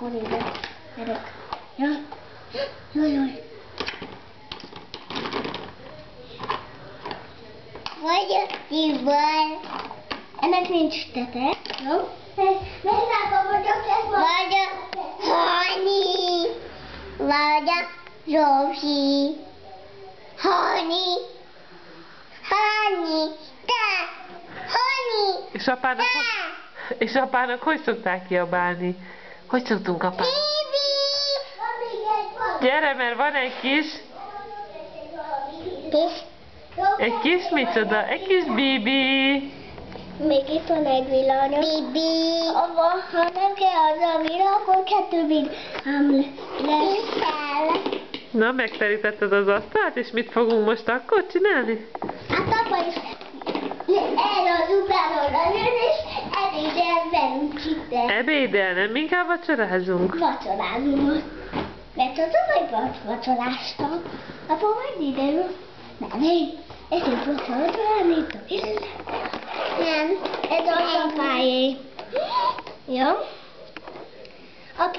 akkor ide. Gyerek. Ja. Jaj. Vagy a szívből. Ennek nincs tete. Jó? Vagy a Hani. Vagy a Zsófi. Hani. Hani. Te. Hani. És apának hogy szokták kiabálni? Hogy szoktunk apának? Gyere, mert van egy kis... Egy kis micsoda? Egy kis Bibi. Még itt van egy villanya. Bibi. Ha nem kell az a villa, akkor 2 villám lesz. Na, megterítetted az asztalt, és mit fogunk most akkor csinálni? Hát apa is erre az utána jön, és ebédel velünk itt. Ebédel, nem inkább vacsorázunk? Vacsorázunk. Mert az tavaly vacsoráztam. Apa majd ide. Nem, ez itt vacsorázni itt a villa. Nem, ez az apáé. Jó? Apa.